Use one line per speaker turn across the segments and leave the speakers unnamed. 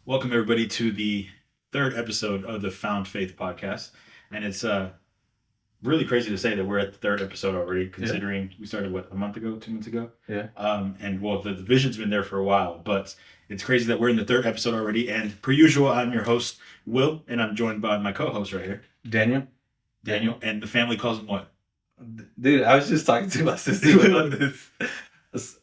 Welcome everybody to the third episode of the Found Faith podcast, and it's really crazy to say that we're at the third episode already, considering we started a month ago, 2 months ago.
Yeah.
And well, the vision's been there for a while, but it's crazy that we're in the third episode already. And per usual, I'm your host Will, and I'm joined by my co-host right here,
Daniel.
Daniel, and the family calls him what?
Dude, I was just talking to my sister about this.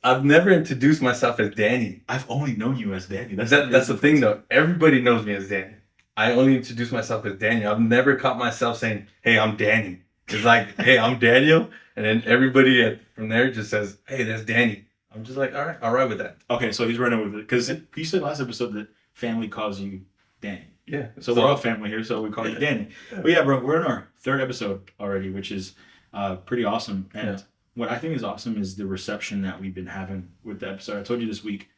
I've never introduced myself as Danny.
I've only known you as Danny.
That's the thing though. Everybody knows me as Danny. I only introduce myself as Daniel. I've never caught myself saying, "Hey, I'm Danny." It's like, "Hey, I'm Daniel," and then everybody from there just says, "Hey, that's Danny." I'm just like, all right with that.
Okay, so he's running with it because you said last episode that family calls you Danny.
Yeah.
So we're all family here, so we call you Danny. But yeah, bro, we're in our third episode already, which is pretty awesome. And what I think is awesome is the reception that we've been having with the episode. I told you this week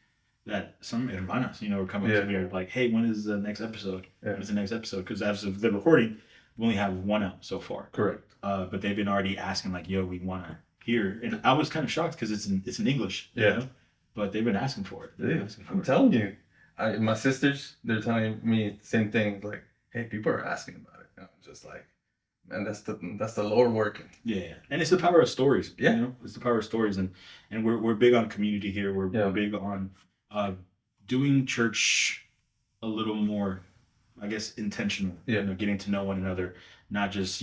that some hermanas, were coming to me like, "Hey, when is the next episode? When is the next episode?" Because as of the recording, we only have one out so far.
Correct.
But they've been already asking like, "Yo, we want to hear," and I was kind of shocked because it's in English. But they've been asking for it.
I'm telling you, my sisters, they're telling me the same thing. Like, "Hey, people are asking about it." I'm just like, man, that's the Lord working.
Yeah, and it's the power of stories.
Yeah,
it's the power of stories, and we're big on community here. We're big on doing church a little more, I guess, intentional. Getting to know one another, not just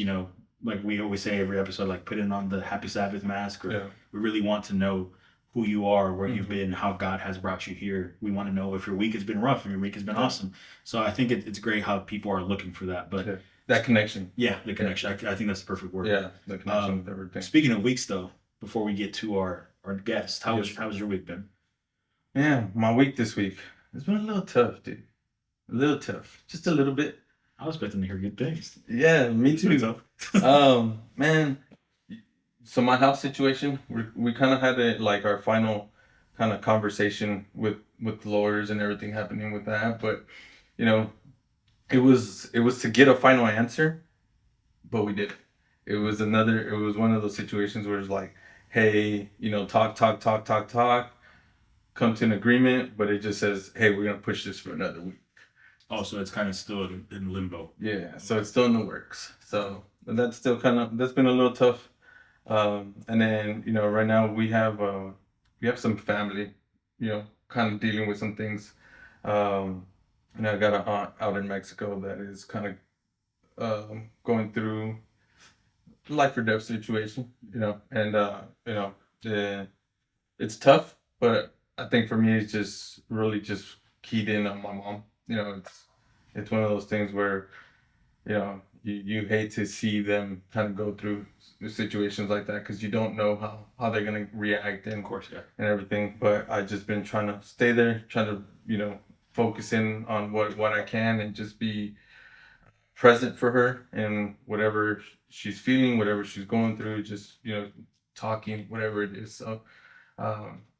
like we always say every episode, like putting on the Happy Sabbath mask. Or we really want to know who you are, where you've been, how God has brought you here. We want to know if your week has been rough, if your week has been awesome. So I think it's great how people are looking for that, but.
That connection.
Yeah, the connection. I think that's the perfect word.
Yeah, the connection with everything.
Speaking of weeks, though, before we get to our guest, how's your week been?
Yeah, my week this week, it's been a little tough, dude. A little tough. Just a little bit.
I was expecting to hear good things.
Yeah, me too. Man. So my house situation, we kind of had our final kind of conversation with lawyers and everything happening with that. But, it was to get a final answer, but we didn't. It was one of those situations where it's like, hey, talk, come to an agreement, but it just says, hey, we're gonna push this for another week.
Oh, so it's kind of still in limbo.
Yeah, so it's still in the works. So that's still that's been a little tough. And then right now we have some family, kind of dealing with some things. I got an aunt out in Mexico that is kind of going through life or death situation, and it's tough, but I think for me it's just really just keyed in on my mom. It's one of those things where you hate to see them kind of go through situations like that because you don't know how they're gonna react, and
of course,
and everything. But I just been trying to stay there, trying to focus in on what I can and just be present for her and whatever she's feeling, whatever she's going through, just talking, whatever it is. So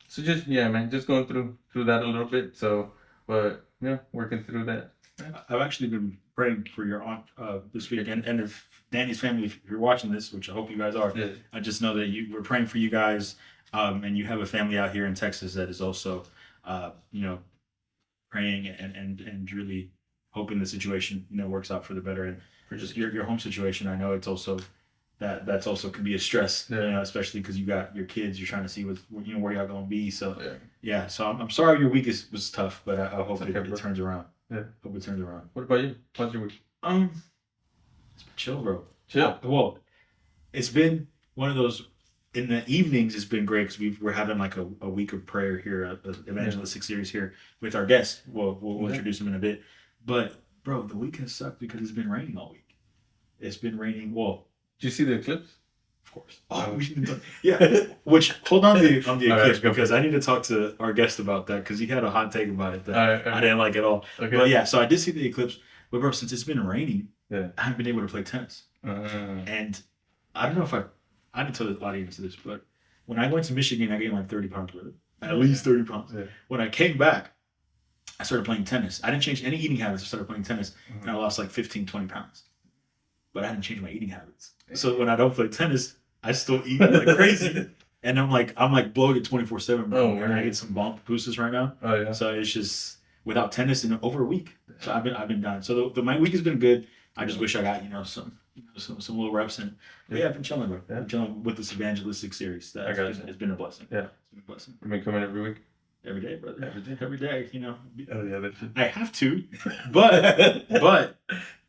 just man, just going through that a little bit. So, but working through that.
I've actually been praying for your aunt this week, and if Danny's family, if you're watching this, which I hope you guys are, I just know that we're praying for you guys, and you have a family out here in Texas that is also, praying and really hoping the situation works out for the better. And for just your home situation, I know it's also that's also could be a stress, especially because you got your kids, you're trying to see where y'all gonna be. So so I'm sorry your week was tough, but I hope it turns around. Hope it turns around.
What about you? How's your week?
It's been chill, bro.
Chill.
Well, it's been one of those. In the evenings, it's been great because we're having like a week of prayer here, an evangelistic series here with our guest. We'll introduce him in a bit. But bro, the week has sucked because it's been raining all week. It's been raining. Well,
did you see the eclipse?
Of course. Oh, Which hold on to the eclipse because I need to talk to our guest about that because he had a hot take about it that I didn't like at all. Okay. But so I did see the eclipse. But bro, since it's been raining, I haven't been able to play tennis. And I don't know if I didn't tell the audience this, but when I went to Michigan, I gained like 30 pounds with it. At least 30 pounds. Yeah. When I came back, I started playing tennis. I didn't change any eating habits. I started playing tennis, and I lost like 15, 20 pounds. But I didn't change my eating habits. So when I don't play tennis, I still eat like crazy. And I'm like bloated 24/7, bro. And I get some bump boosters right now.
Oh yeah.
So it's just without tennis in over a week. So I've been done. So my week has been good. I just wish I got some little reps in. But yeah, I've been chilling, bro. I've been chilling with this evangelistic series. It's been a blessing.
Yeah,
it's been a blessing.
You've been coming every week.
Every day, brother. Every day.
Oh yeah, that's it.
I have to, but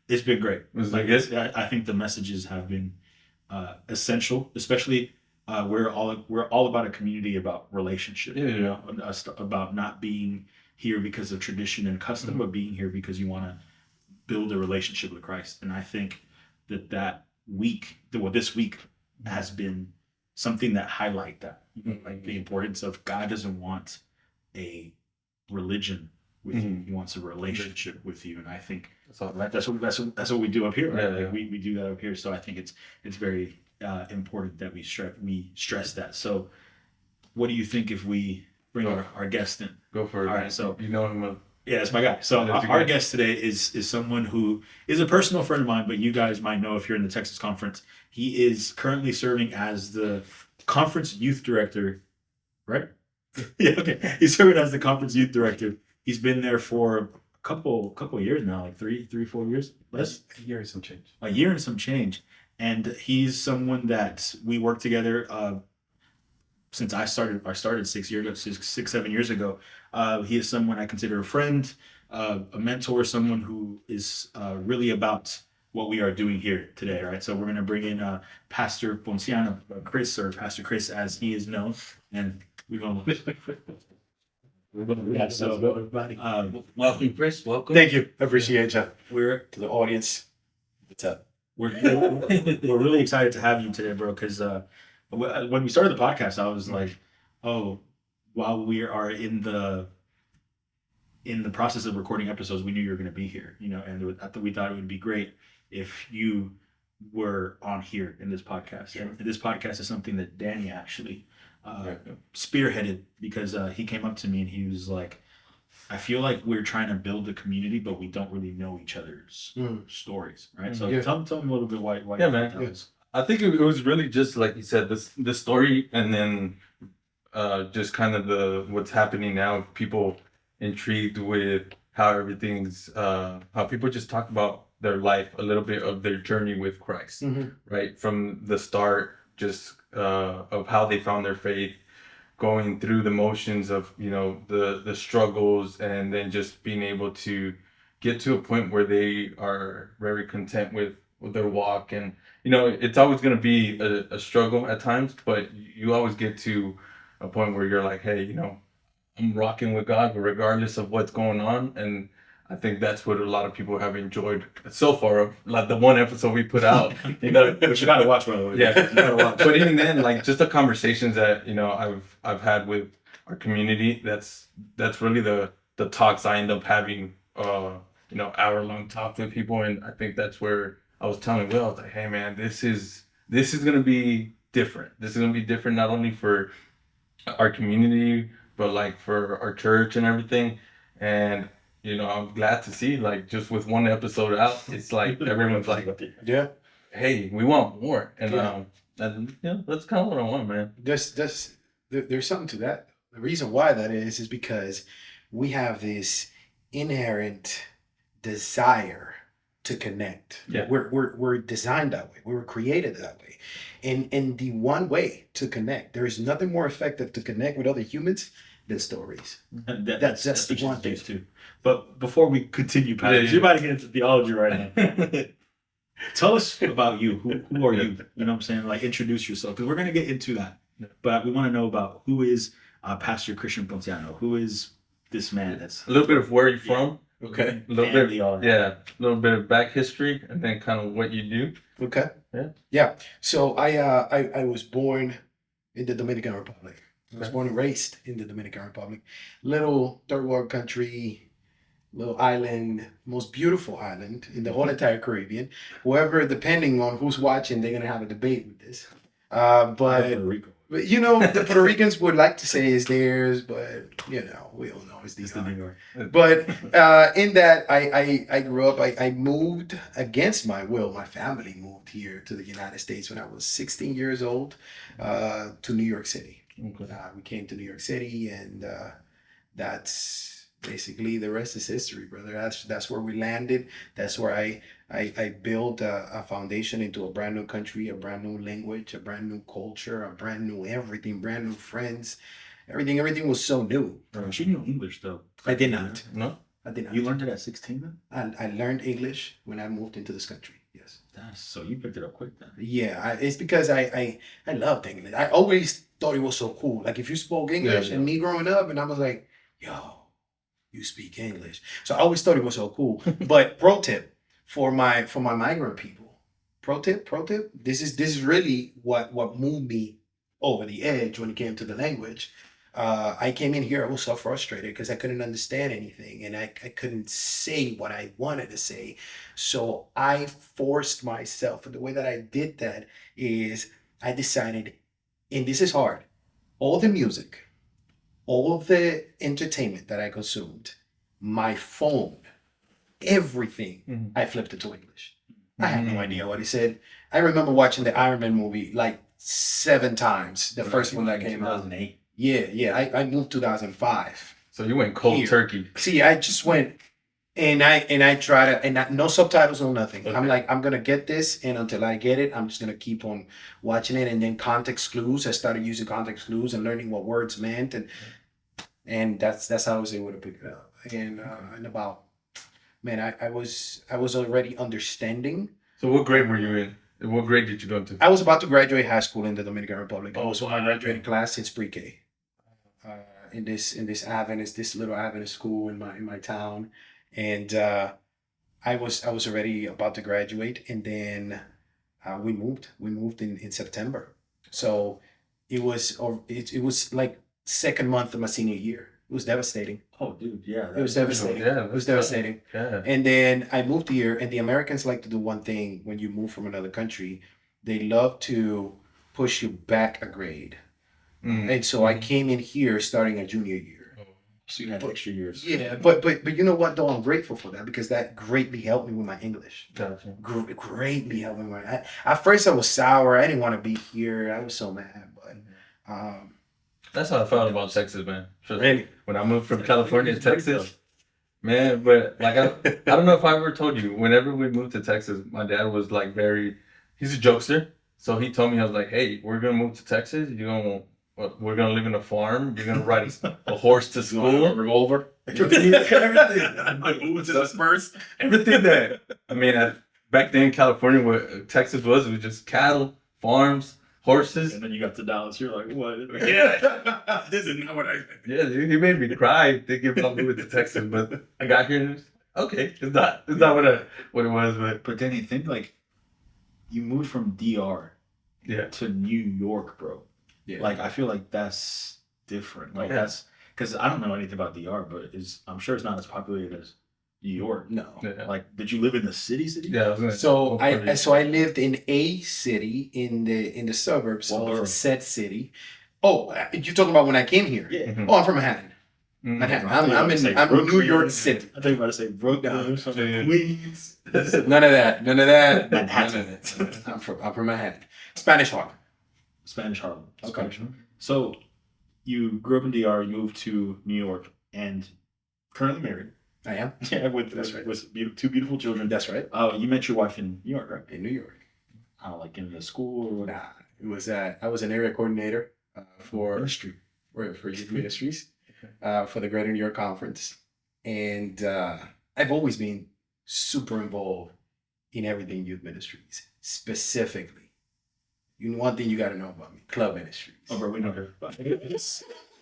it's been great.
Like it?
I think the messages have been essential, especially we're all about a community about relationship.
Yeah.
About not being here because of tradition and custom, but being here because you want to build a relationship with Christ. And I think that this week has been something that highlight that, like the importance of God doesn't want a religion with you. He wants a relationship with you, and I think that's what we do up here. Right?
Yeah.
We do that up here. So I think it's very important that we stress that. So, what do you think if we bring our guest in?
Go for it.
All right. So
you know him.
Yeah, that's my guy. So our guest today is someone who is a personal friend of mine, but you guys might know if you're in the Texas Conference. He is currently serving as the conference youth director, right? Yeah, okay. He's serving as the conference youth director. He's been there for a couple years now, like 4 years. Less?
A year and some change.
A year and some change. And he's someone that we worked together since I started 7 years ago. He is someone I consider a friend, a mentor, someone who is really about what we are doing here today, right? So we're going to bring in Pastor Ponciano, Chris, or Pastor Chris as he is known, and we're going to...
Welcome, Chris. Welcome.
Thank you. I appreciate you.
We're
To the audience, what's up?
we're really excited to have you today, bro. Because when we started the podcast, I was like, oh, while we are in the process of recording episodes, we knew you were going to be here, and we thought it would be great if you were on here in this podcast. And this podcast is something that Danny actually spearheaded, because he came up to me and he was like, I feel like we're trying to build a community, but we don't really know each other's stories, right? So tell me a little bit why
yeah, man. I think it was really just like you said, this story, and then just kind of what's happening now. People intrigued with how everything's how people just talk about their life, a little bit of their journey with Christ, right? From the start, just of how they found their faith, going through the motions of the struggles, and then just being able to get to a point where they are very content with their walk. And it's always going to be a struggle at times, but you always get to a point where you're like, hey, I'm rocking with God regardless of what's going on. And I think that's what a lot of people have enjoyed so far, like the one episode we put out.
But you gotta watch, by the way.
Yeah, you gotta watch. But even then, like just the conversations that I've had with our community, that's really the talks I end up having. Hour-long talks with people, and I think that's where I was telling Will, I was like, hey man, this is gonna be different. This is gonna be different not only for our community, but like for our church and everything. And I'm glad to see, like, just with one episode out, it's like everyone's like,
Yeah.
hey, we want more. And that's kind of what I want, man.
There's something to that. The reason why that is because we have this inherent desire to connect.
Yeah.
We're designed that way. We were created that way. And the one way to connect, there is nothing more effective to connect with other humans than stories. That's the one thing
too. But before we continue, Pat, you're about to get into theology right now. Tell us about you. Who are you? You know what I'm saying? Like, introduce yourself, because we're going to get into that. But we want to know about who is Pastor Christian Ponciano. Who is this man? That's
a little bit of where you're from.
Okay.
A little bit, a little bit of back history, and then kind of what you do.
Okay.
Yeah.
Yeah. So I was born in the Dominican Republic. I was born and raised in the Dominican Republic. Little third world country, little island, most beautiful island in the whole entire Caribbean. Whoever, depending on who's watching, they're gonna have a debate with this. But the Puerto Ricans would like to say it's theirs, but we all know it's the New York. But in that, I grew up. I moved against my will. My family moved here to the United States when I was 16 years old, to New York City.
Okay.
We came to New York City, and that's basically the rest is history, brother. That's where we landed. That's where I built a foundation into a brand new country, a brand new language, a brand new culture, a brand new everything, brand new friends. Everything was so new.
But you knew English though.
I did not.
No?
I did not.
You learned it at 16 then?
I learned English when I moved into this country. Yes.
So you picked it up quick then.
Yeah, it's because I loved English. I always thought it was so cool. Like if you spoke English and me growing up, and I was like, yo, you speak English. So I always thought it was so cool. But pro tip for my migrant people, pro tip, this is really what moved me over the edge when it came to the language. I came in here, I was so frustrated because I couldn't understand anything and I couldn't say what I wanted to say. So I forced myself. And the way that I did that is I decided, and this is hard, all the music, all of the entertainment that I consumed, my phone, everything, I flipped it to English. I had no idea what he said. I remember watching the Iron Man movie like 7 times, the first one that came out.
2008.
Yeah. I moved 2005.
So you went cold turkey.
See, I just went and I tried to, and no subtitles, no nothing. Okay. I'm like, I'm gonna get this, and until I get it, I'm just gonna keep on watching it. And then context clues. I started using context clues and learning what words meant, and that's how I was able to pick it up. And about, man, I was already understanding.
So what grade were you in? What grade did you go to?
I was about to graduate high school in the Dominican Republic. I was on my graduating class since pre-K. In this Adventist, this little Adventist school in my town, and I was already about to graduate, and then we moved in September. So it was like second month of my senior year. It was devastating.
Oh, dude, yeah.
It was devastating. Yeah, it was devastating. Yeah. And then I moved here, and the Americans like to do one thing when you move from another country. They love to push you back a grade. And so I came in here starting a junior year.
So you had extra years.
Yeah, but you know what though? I'm grateful for that because that greatly helped me with my English.
Gotcha.
Greatly helped me with at first I was sour. I didn't want to be here. I was so mad, but
that's how I felt about Texas, man.
Really?
When I moved from California to Texas, man. But like I don't know if I ever told you. Whenever we moved to Texas, my dad was like he's a jokester. So he told me, I was like, hey, we're gonna move to Texas. We're gonna live in a farm. You're gonna ride a horse to school.
A revolver.
Everything. I moved to the Spurs. Everything that back then, California, where Texas was just cattle, farms, horses.
And then you got to Dallas. You're like, what?
Yeah,
This is not what I.
Yeah, dude, he made me cry thinking about moving to Texas, but I got here and it was, okay, it's not what it was,
But then you think like, you moved from DR, to New York, bro. Yeah. Like I feel like that's different. Like that's because I don't know anything about DR, but I'm sure it's not as populated as New York.
No.
Yeah. Like, did you live in the city?
Yeah.
So I lived in a city in the suburbs of said city. Oh, you're talking about when I came here?
Yeah.
Oh, I'm from Manhattan. Manhattan. I'm in New York City.
I thought you were about to say Brooklyn, Queens.
None of that.
Manhattan.
I'm from Manhattan. Spanish Harlem.
Okay. So you grew up in DR, you moved to New York, and currently married.
I am.
Yeah, with 2 beautiful children.
That's right.
You met your wife in New York, right?
In New York.
Like in the school or what?
Nah, it was. I was an area coordinator for youth ministries for the Greater New York Conference, and I've always been super involved in everything youth ministries, specifically. One thing you got to know about me, club ministries.
Oh, bro, we know her.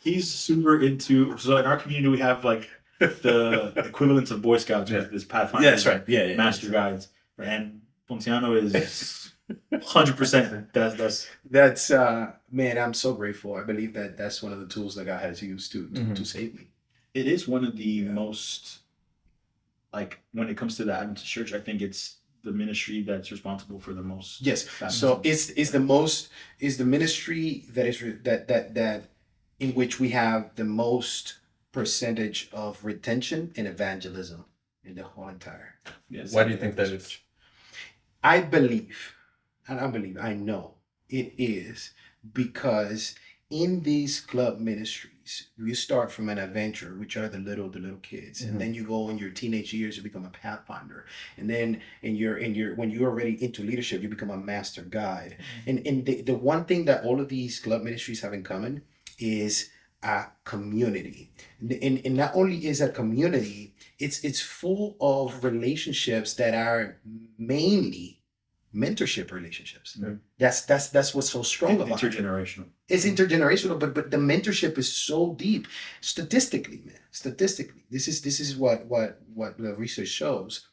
He's super into. So in our community, we have like the equivalents of Boy Scouts, is Pathfinder.
Yeah, that's right. Yeah.
Master Guides, and Ponciano is 100%.
That's man. I'm so grateful. I believe that's one of the tools that God has used to save me.
It is one of the most, like when it comes to the Adventist Church, I think it's the ministry that's responsible for the most.
Yes. So it's the ministry that in which we have the most percentage of retention and evangelism in the whole entire.
Yes. Why do you think that is?
I believe, I know it is because in these club ministries, you start from an adventure, which are the little kids, and then you go in your teenage years, you become a pathfinder, and then when you're already into leadership, you become a master guide. And the one thing that all of these club ministries have in common is a community, and not only is a community, it's full of relationships that are mainly mentorship relationships. That's what's so strong about it.
Intergenerational.
It's intergenerational, but the mentorship is so deep. Statistically, man. Statistically, this is what the research shows,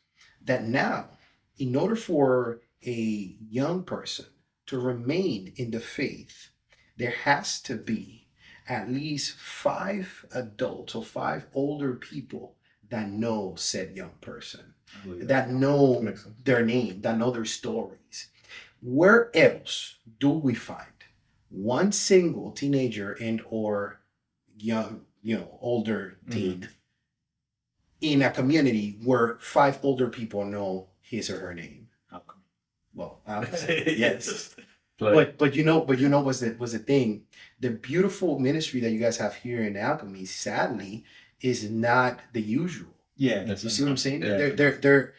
that now, in order for a young person to remain in the faith, there has to be at least 5 adults or 5 older people that know said young person, that know their name, that know their stories. Where else do we find one single teenager and or young, older teen in a community where 5 older people know his or her name? Alchemy. Well, yes. But you know was the thing. The beautiful ministry that you guys have here in Alchemy, sadly, is not the usual.
Yeah,
you see what I'm saying?
Yeah.
The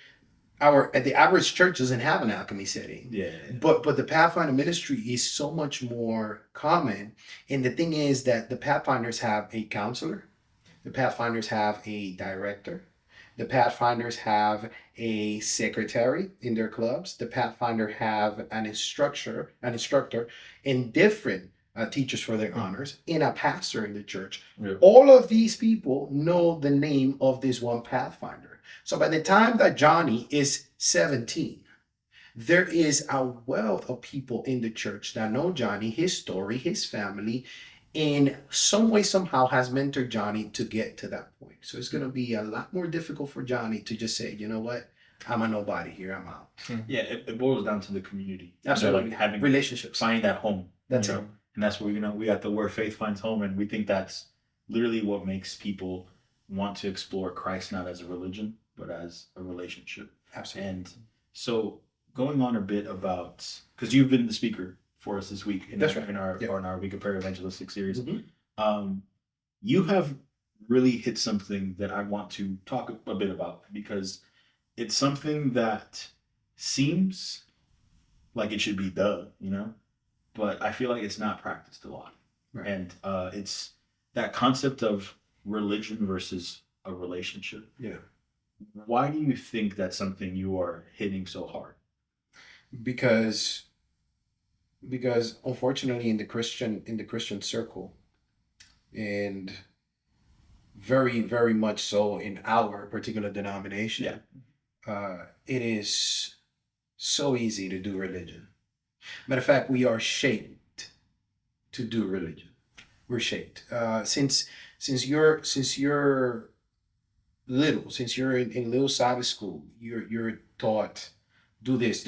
average church doesn't have an alchemy setting.
Yeah.
But the Pathfinder ministry is so much more common. And the thing is that the Pathfinders have a counselor, the Pathfinders have a director, the Pathfinders have a secretary in their clubs, the Pathfinder have an instructor, and different teachers for their honors, and a pastor in the church. Yeah. All of these people know the name of this one Pathfinder. So by the time that Johnny is 17, there is a wealth of people in the church that know Johnny, his story, his family, in some way, somehow has mentored Johnny to get to that point. So it's going to be a lot more difficult for Johnny to just say, you know what, I'm a nobody here, I'm out.
Yeah, it boils down to the community.
Absolutely.
Like having
relationships.
Finding that home.
That's it.
And that's where, we got the word faith finds home, and we think that's literally what makes people want to explore Christ, not as a religion, but as a relationship.
Absolutely.
And so going on a bit about, because you've been the speaker for us this week in our Week of Prayer evangelistic series. You have really hit something that I want to talk a bit about, because it's something that seems like it should be but I feel like it's not practiced a lot. Right. And it's that concept of religion versus a relationship.
Yeah.
Why do you think that's something you are hitting so hard?
Because unfortunately in the Christian circle, and very, very much so in our particular denomination, it is so easy to do religion. Matter of fact, we are shaped to do religion. We're shaped. Since you're little, since you're in little Sabbath school, you're taught, do this.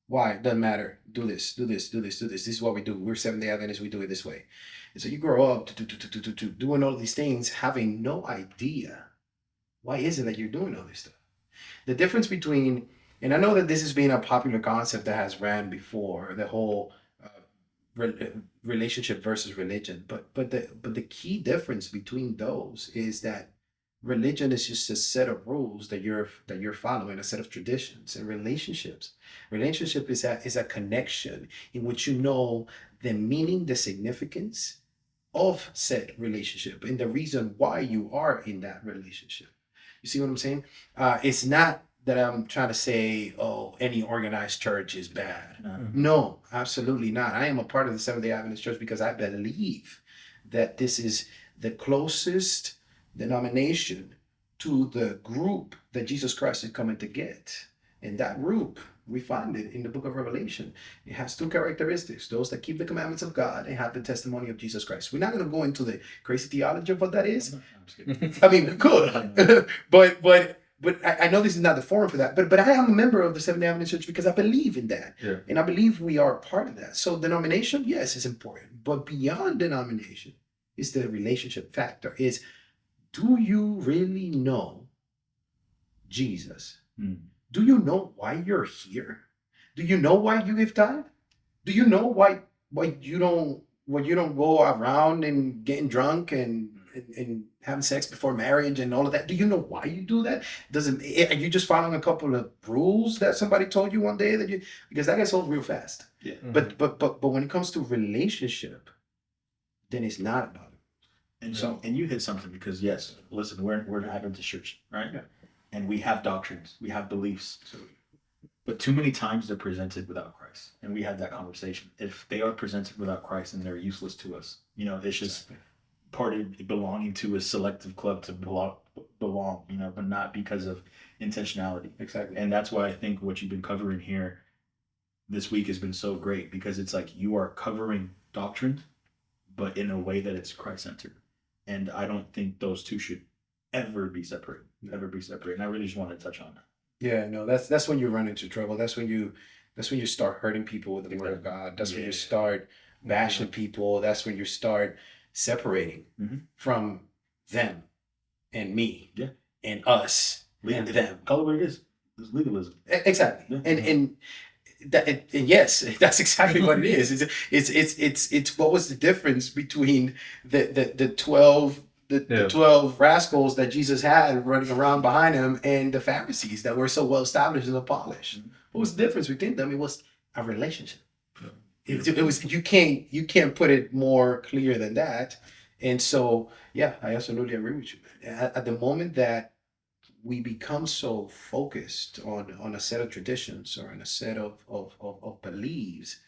Why? It doesn't matter. Do this. This is what we do. We're Seventh-day Adventists. We do it this way. And so you grow up doing all these things, having no idea why is it that you're doing all this stuff. The difference between, and I know that this has been a popular concept that has ran before, the whole relationship versus religion, but the key difference between those is that religion is just a set of rules that you're following, a set of traditions. And relationship is a connection in which you know the meaning, the significance of said relationship, and the reason why you are in that relationship. You see what I'm saying? It's not that I'm trying to say, oh, any organized church is bad. No, absolutely not. I am a part of the Seventh-day Adventist Church because I believe that this is the closest denomination to the group that Jesus Christ is coming to get. And that group, we find it in the book of Revelation. It has 2 characteristics. Those that keep the commandments of God and have the testimony of Jesus Christ. We're not going to go into the crazy theology of what that is. I mean, we could. But I know this is not the forum for that. But I am a member of the Seventh-day Adventist Church because I believe in that. Yeah. And I believe we are part of that. So denomination, yes, is important. But beyond denomination is the relationship factor. Is, do you really know Jesus? Do you know why you're here? Do you know why you give tithe? Do you know why But you don't go around and getting drunk and having sex before marriage and all of that. Do you know why you do that? Are you just following a couple of rules that somebody told you one day because that gets old real fast.
Yeah.
Mm-hmm. But when it comes to relationship, then it's not about it.
And you hit something because yes, listen, we're an Adventist church, right?
Yeah.
And we have doctrines, we have beliefs. But too many times they're presented without Christ. And we had that conversation. If they are presented without Christ, then they're useless to us. It's just part of belonging to a selective club to belong, but not because of intentionality.
Exactly.
And that's why I think what you've been covering here this week has been so great, because it's like you are covering doctrine, but in a way that it's Christ-centered. And I don't think those two should ever be separate. And I really just want to touch on that.
Yeah, no, that's when you run into trouble. That's when you start hurting people with the word of God. That's when you start bashing people. That's when you start separating from them and me and us and them.
Call it what it is. It's legalism.
Exactly. And yes, that's exactly what it is. It's what was the difference between the 12 the 12 rascals that Jesus had running around behind him and the Pharisees that were so well established and polished. What was the difference between them? It was a relationship. It was you can't put it more clear than that. And so yeah, I absolutely agree with you. At the moment that we become so focused on a set of traditions or on a set of beliefs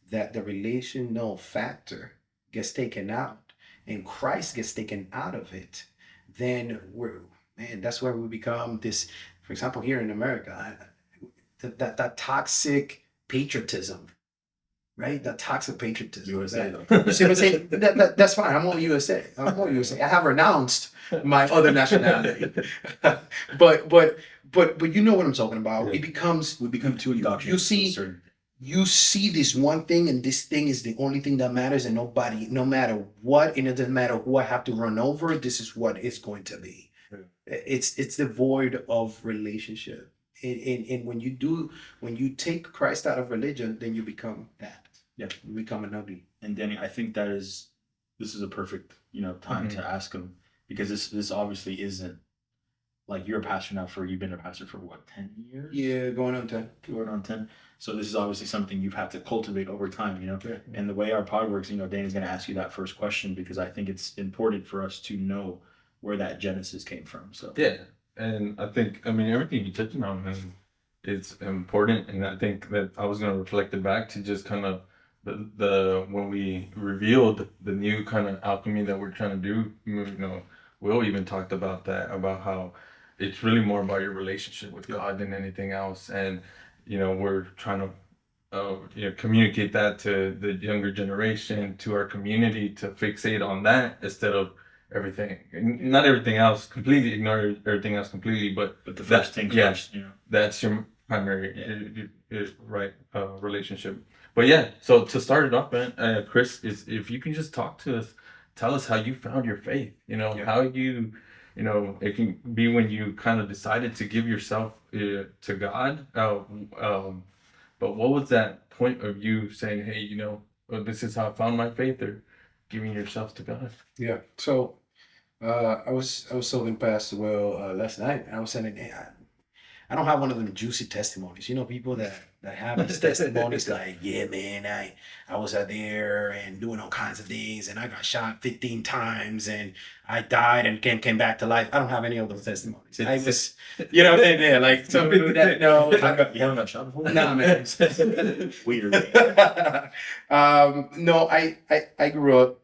that the relational factor gets taken out and Christ gets taken out of it, then that's where we become this, for example, here in America, that toxic patriotism, right? That toxic patriotism.
USA,
you see what I'm saying? That's fine. I'm all USA. I have renounced my other nationality. but you know what I'm talking about.
Yeah. We become too indoctrinated.
You see this one thing, and this thing is the only thing that matters, and nobody, no matter what, and it doesn't matter who I have to run over, this is what it's going to be. Yeah. It's devoid of relationship. And when you take Christ out of religion, then you become that.
Yeah.
You become an ugly.
And Danny, I think this is a perfect, time to ask him, because this obviously isn't like you're a pastor now you've been a pastor for what, 10 years?
Yeah, going on 10.
So this is obviously something you've had to cultivate over time,
Yeah.
And the way our pod works, Danny's going to ask you that first question because I think it's important for us to know where that genesis came from. So
yeah, and I think everything you touched on is important, and I think that I was going to reflect it back to just kind of the when we revealed the new kind of alchemy that we're trying to do. Will even talked about that, about how it's really more about your relationship with God than anything else, and we're trying to communicate that to the younger generation, to our community, to fixate on that instead of everything, not everything else completely, ignore everything else completely, but
the first thing first,
that's your primary relationship. But yeah, so to start it off, man, Chris, is if you can just talk to us, tell us how you found your faith, how you it can be when you kind of decided to give yourself to God. But what was that point of you saying, hey, this is how I found my faith, or giving yourself to God?
Yeah. So I was talking to Pastor Will last night, and I was saying, I don't have one of them juicy testimonies. People that have these testimonies like, yeah, man, I was out there and doing all kinds of things, and I got shot 15 times, and I died and came back to life. I don't have any of those testimonies. I was, what I'm saying? Yeah, like some people that know.
You haven't got shot before?
Nah, man.
Weird.
No, I grew up.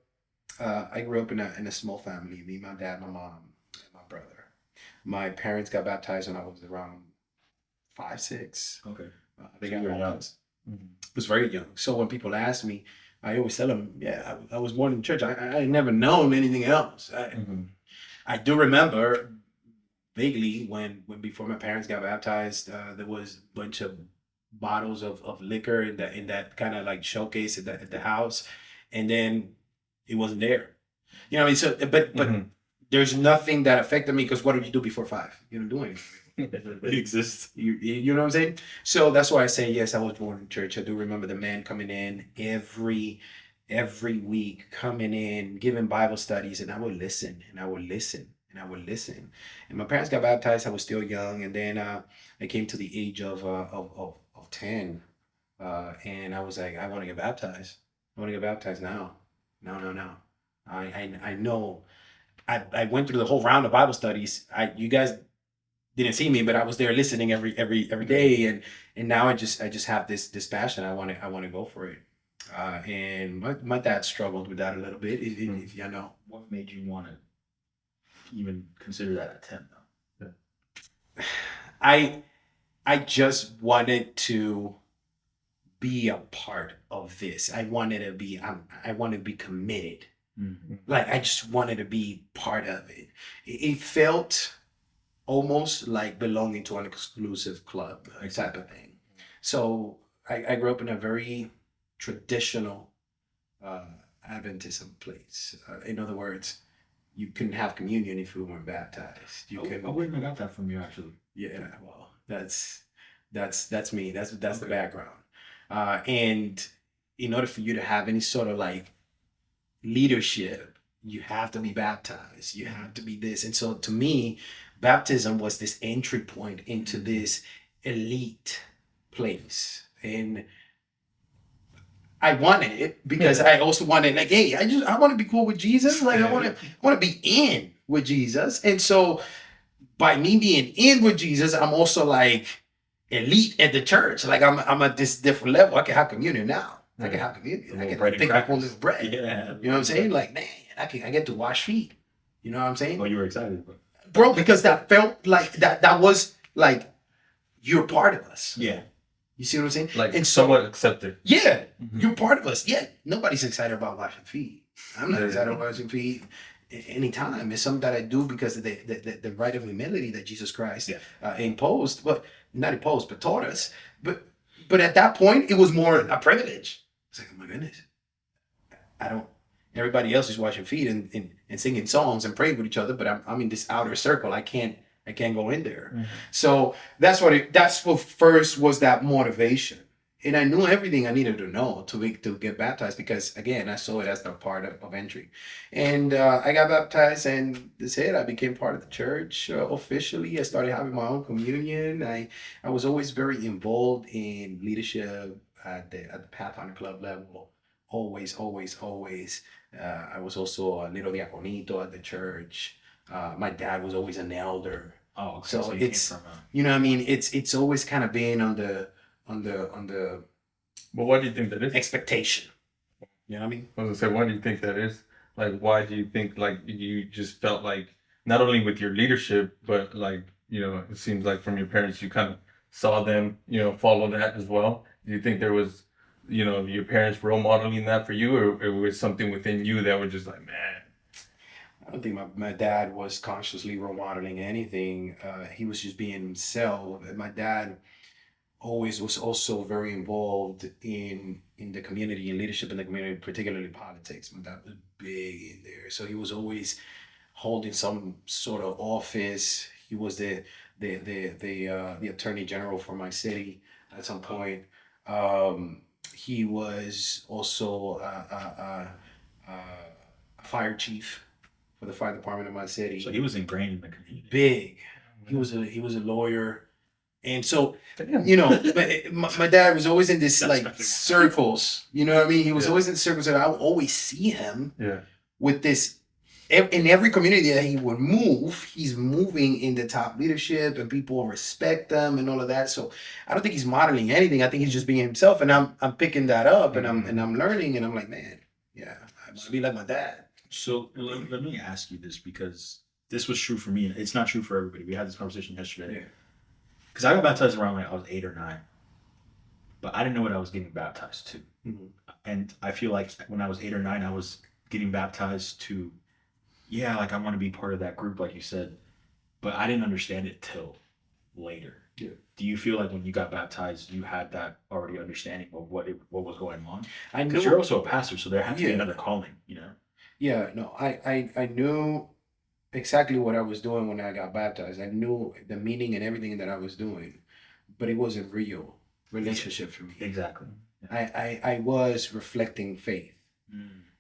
I grew up in a small family. Me, my dad, my mom, and my brother. My parents got baptized when I was around 5, 6.
Okay.
They got baptized. I was very young. So when people ask me, I always tell them, yeah, I was born in church. I never known anything else. I do remember vaguely when before my parents got baptized, there was a bunch of bottles of liquor in that kind of like showcase at the house, and then it wasn't there. So but there's nothing that affected me because what did you do before 5? You don't do anything.
It exists.
You know what I'm saying? So that's why I say yes. I was born in church. I do remember the man coming in every week, coming in, giving Bible studies, and I would listen, and I would listen, and I would listen. And my parents got baptized. I was still young, and then I came to the age of 10, and I was like, I want to get baptized. I want to get baptized now. No. I know. I went through the whole round of Bible studies. You guys didn't see me, but I was there listening every day, and now I just have this passion. I want to go for it. And my dad struggled with that a little bit. If you know,
what made you want to even consider that at 10 though?
Yeah. I just wanted to be a part of this. I wanted to be committed.
Mm-hmm.
Like I just wanted to be part of it. It felt almost like belonging to an exclusive club type of thing. So I grew up in a very traditional Adventism place. In other words, you couldn't have communion if you weren't baptized.
I wouldn't have got that from you actually.
Yeah, well, that's me. That's the background. And in order for you to have any sort of like leadership, you have to be baptized. You have to be this. And so to me, baptism was this entry point into this elite place. And I wanted it because I also wanted like, hey, I want to be cool with Jesus. Like I want to be in with Jesus. And so by me being in with Jesus, I'm also like elite at the church. Like I'm at this different level. I can have communion now. I can have communion. I can pick up one little bread.
Yeah.
You know what I'm saying? Like, man, I get to wash feet. You know what I'm saying?
Oh, you were excited,
bro, because that felt like that was like you're part of us.
Yeah.
You see what I'm saying?
Like
and
somewhat accepted.
Yeah, you're part of us. Yeah, nobody's excited about washing feet. I'm not excited about washing feet anytime. It's something that I do because of the right of humility that Jesus Christ imposed. Well, not imposed, but taught us. But at that point, it was more a privilege. It's like, oh my goodness, everybody else is washing feet and singing songs and praying with each other, but I'm in this outer circle. I can't go in there. Mm-hmm. So that's what first was that motivation. And I knew everything I needed to know to get baptized because, again, I saw it as the part of entry. And I got baptized, and that's it. I became part of the church officially. I started having my own communion. I was always very involved in leadership at the Pathfinder Club level. Always. I was also a little diaconito at the church. My dad was always an elder.
Oh, okay.
So it's you know what I mean. It's always kind of been on the.
But why do you think that is?
Expectation. You know what I mean?
I was gonna say, why do you think that is? Like, why do you think like you just felt like not only with your leadership, but like it seems like from your parents you kind of saw them follow that as well. Do you think there was your parents role modeling that for you, or it was something within you that was just like, man?
I don't think my dad was consciously role modeling anything. He was just being himself. My dad always was also very involved in the community and leadership in the community, particularly politics. My dad was big in there. So he was always holding some sort of office. He was the attorney general for my city at some point. He was also a fire chief for the fire department of my city.
So he was ingrained in the community.
Big. He was a lawyer. And so, my dad was always in this like circles, you know what I mean? He was always in circles, and I would always see him with this, in every community that he would move, he's moving in the top leadership and people respect them and all of that. So I don't think he's modeling anything. I think he's just being himself, and I'm picking that up and I'm learning, and I'm like, man, I must be like my dad.
So let me ask you this, because this was true for me. It's not true for everybody. We had this conversation yesterday.
Yeah.
Because I got baptized around like I was 8 or 9, but I didn't know what I was getting baptized to.
Mm-hmm.
And I feel like when I was 8 or 9, I was getting baptized to, like I want to be part of that group, like you said, but I didn't understand it till later.
Yeah.
Do you feel like when you got baptized, you had that already understanding of what was going on?
I know.
Because you're also a pastor, so there has to be another calling,
Yeah, no, I knew exactly what I was doing when I got baptized. I knew the meaning and everything that I was doing, but it wasn't real relationship for me.
Exactly.
I was reflecting faith,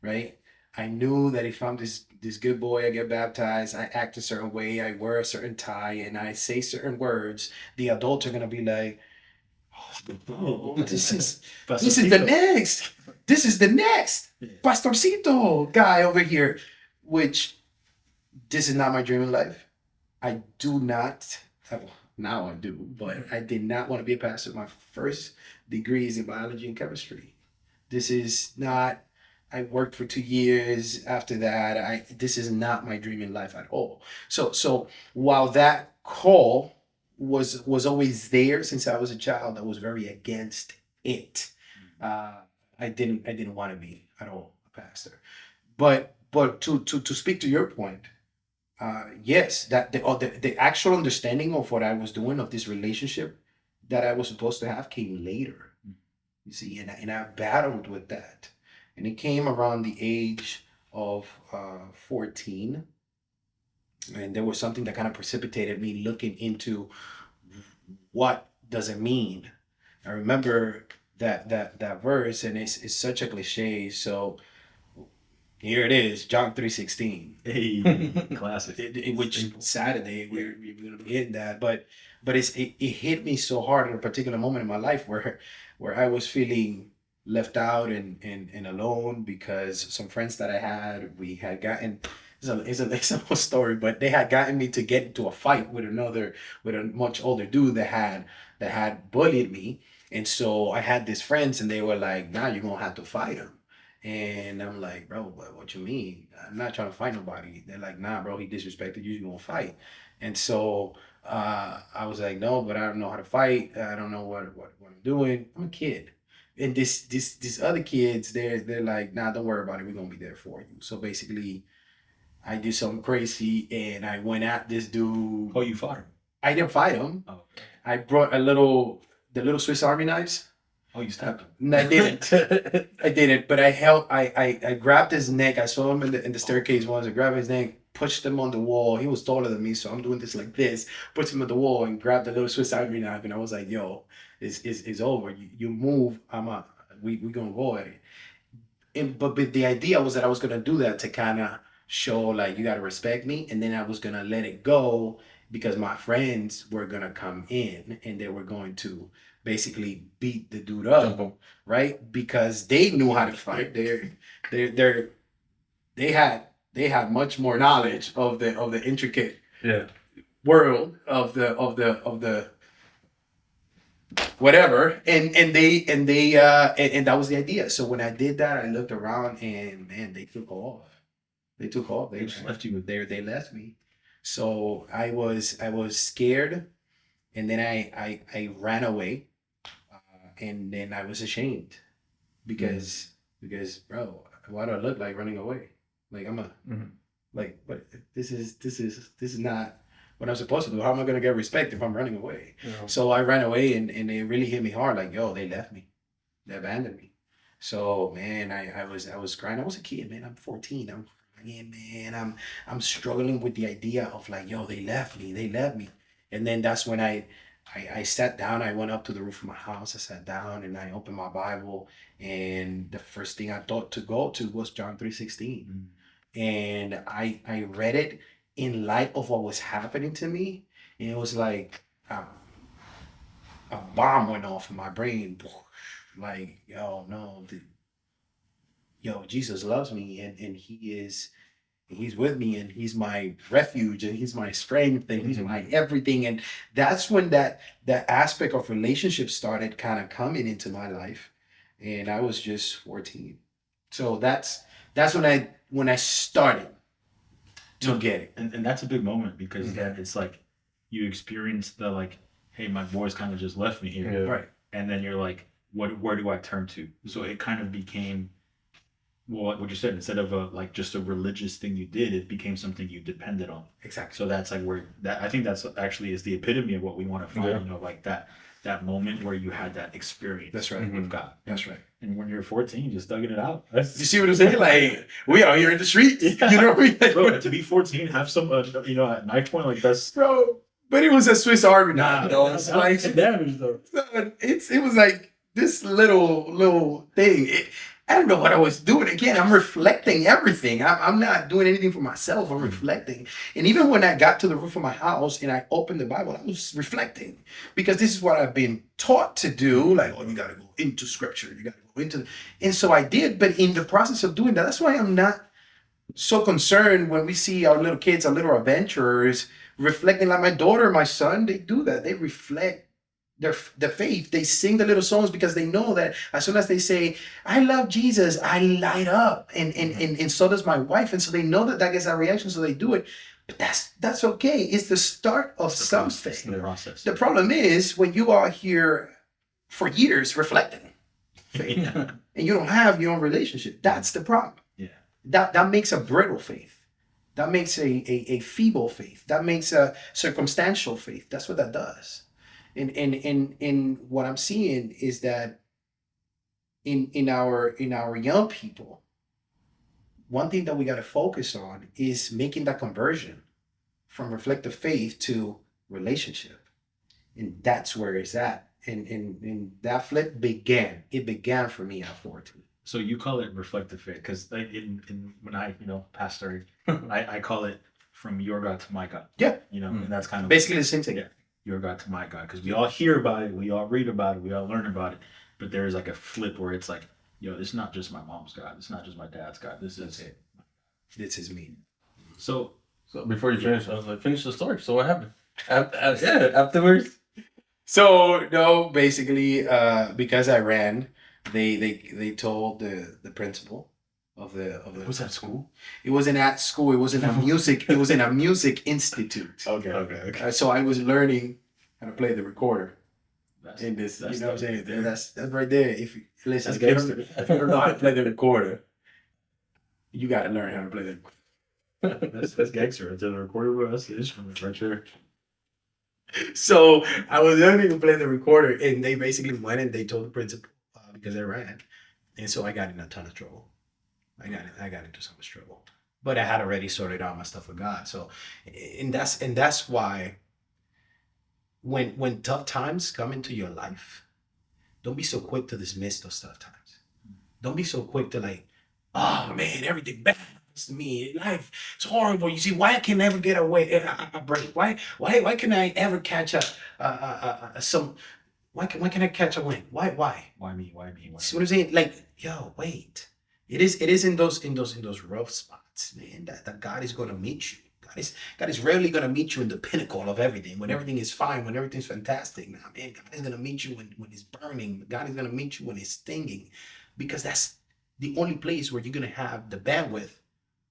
right? I knew that if I'm this good boy, I get baptized, I act a certain way, I wear a certain tie, and I say certain words, the adults are gonna be like, "Oh, this is the next. This is the next pastorcito guy over here," which this is not my dream in life. I do not. Now I do, but I did not want to be a pastor. My first degree is in biology and chemistry. This is not. I worked for 2 years after that. This is not my dream in life at all. So while that call was always there since I was a child, I was very against it. I didn't want to be at all a pastor. But to speak to your point, yes, that the actual understanding of what I was doing of this relationship that I was supposed to have came later. You see, and I battled with that, and it came around the age of 14, and there was something that kind of precipitated me looking into what does it mean. I remember that verse, and it's such a cliche. So here it is, John 3:16.
Hey, classic.
Which Saturday we're gonna be hitting that, but it hit me so hard at a particular moment in my life where I was feeling left out and alone because some friends that I had, we had gotten. It's a whole story, but they had gotten me to get into a fight with a much older dude that had bullied me, and so I had these friends, and they were like, "Now you're gonna have to fight him." And I'm like, "Bro, what you mean? I'm not trying to fight nobody." They're like, "Nah, bro, he disrespected you. You're gonna fight." And so I was like, "No, but I don't know how to fight. I don't know what I'm doing. I'm a kid." And these other kids, they're like, "Nah, don't worry about it. We're gonna be there for you." So basically, I did something crazy, and I went at this dude.
Oh, you fought him?
I didn't fight him.
Oh.
I brought the little Swiss Army knives.
Oh, you stabbed him?
No, I didn't. I didn't. But I grabbed his neck. I saw him in the staircase once. I grabbed his neck, pushed him on the wall. He was taller than me, so I'm doing this like this. Pushed him on the wall and grabbed the little Swiss Army knife. And I was like, "Yo, it's over. You move. We gonna go at it." But the idea was that I was gonna do that to kind of show like you gotta respect me, and then I was gonna let it go because my friends were gonna come in and they were going to basically beat the dude up, right? Because they knew how to fight. They had much more knowledge of the intricate world of the whatever, and that was the idea. So when I did that, I looked around and man, they took off. They just left you there. They left me. So I was scared, and then I ran away, and then I was ashamed because bro, why do I look like running away? Like I'm like, but this is not what I'm supposed to do. How am I gonna get respect if I'm running away? Yeah. So I ran away, and it really hit me hard. Like, yo, they left me, they abandoned me. So man, I was crying. I was a kid, man. I'm 14. I'm crying, man. I'm struggling with the idea of like, yo, they left me. And then that's when I sat down. I went up to the roof of my house. I sat down and I opened my Bible, and the first thing I thought to go to was John 3:16. And I read it in light of what was happening to me, and it was like a bomb went off in my brain. Like, yo, no, Jesus loves me, and he's with me, and he's my refuge, and he's my strength, and he's my everything. And that's when that aspect of relationship started kind of coming into my life, and I was just 14. So that's when I started to get it.
And that's a big moment because it's like you experience the like, hey, my boys kind of just left me here.
Yeah. Right.
And then you're like, where do I turn to? So it kind of became, well, what you said, instead of like just a religious thing you did, it became something you depended on.
Exactly.
So that's like I think that's actually is the epitome of what we want to find, like that moment where you had that experience.
That's right.
With God.
That's right.
And when you're 14, just thugging it out.
You see what I'm saying? Like, we out here in the streets.
Yeah.
You know what I mean?
Bro, to be 14, have some, at knife point, like that's.
Bro, but it was a Swiss Army knife.
It's like damage though.
It was like this little thing. I don't know what I was doing. Again, I'm reflecting everything. I'm not doing anything for myself. I'm reflecting. And even when I got to the roof of my house and I opened the Bible, I was reflecting because this is what I've been taught to do. Like, oh, you got to go into scripture. You got to go into, and so I did. But in the process of doing that, that's why I'm not so concerned when we see our little kids, our little adventurers reflecting. Like my daughter, my son, they do that. They reflect their faith. They sing the little songs because they know that as soon as they say, I love Jesus, I light up. And so does my wife. And so they know that gets a reaction, so they do it. But that's okay. It's the start of something.
The process.
The problem is when you are here for years reflecting faith and you don't have your own relationship. That's the problem.
Yeah.
That makes a brittle faith. That makes a feeble faith. That makes a circumstantial faith. That's what that does. And what I'm seeing is that in our young people, one thing that we got to focus on is making that conversion from reflective faith to relationship, and that's where it's at. And that flip began. It began for me at 14.
So you call it reflective faith because in when I pastor, I call it from your God to my God.
Yeah.
And that's kind of
basically the same thing.
Yeah. Your God to my God, because we all hear about it, we all read about it, we all learn about it, but there is like a flip where it's like, it's not just my mom's God, it's not just my dad's God, this is it.
This is me.
So
before you finish, I was like, finish the story. So what happened? Afterwards.
So no, basically, because I ran, they told the principal of the.
Was that school?
It wasn't at school. It was in a music. It was in a music institute.
Okay.
So I was learning how to play the recorder.
That's
In this,
that's
you know what I'm saying?
there.
That's right there. If you listen,
That's
if you
gangster.
don't know how to play the recorder, you got to learn how to play the recorder.
that's gangster. It's in the recorder with us, the instrument right there.
So I was learning to play the recorder, and they basically went and they told the principal because they ran, and so I got in a ton of trouble. I got into so much trouble, but I had already sorted out my stuff with God. So, and that's why when tough times come into your life, don't be so quick to dismiss those tough times. Don't be so quick to like, oh man, everything bad happens to me. Life is horrible. You see, why I can never get away a break? Why can I ever catch why can I catch a win? Why?
Why me?
See what I'm saying? Like, yo, wait. It is in those rough spots, man, that God is gonna meet you. God is rarely gonna meet you in the pinnacle of everything, when everything is fine, when everything's fantastic. Nah, man, God is gonna meet you when it's burning. God is gonna meet you when it's stinging, because that's the only place where you're gonna have the bandwidth